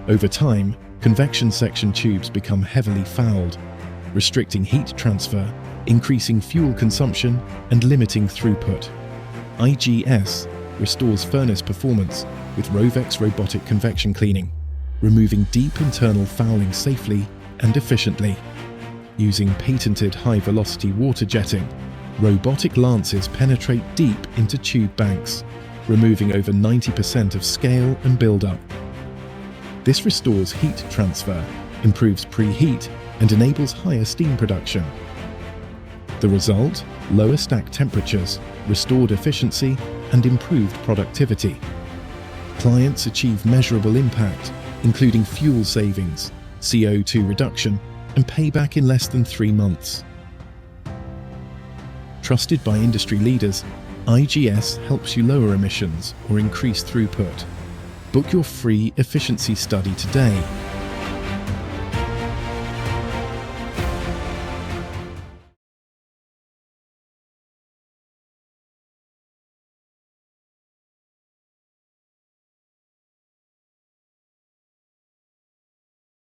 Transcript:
Over time, convection section tubes become heavily fouled, restricting heat transfer, increasing fuel consumption, and limiting throughput. IGS restores furnace performance with Rovex robotic convection cleaning, removing deep internal fouling safely and efficiently. Using patented high-velocity water jetting, robotic lances penetrate deep into tube banks, removing over 90% of scale and buildup. This restores heat transfer, improves preheat, and enables higher steam production. The result? Lower stack temperatures, restored efficiency, and improved productivity. Clients achieve measurable impact, including fuel savings, CO2 reduction, and payback in less than 3 months. Trusted by industry leaders, IGS helps you lower emissions or increase throughput. Book your free efficiency study today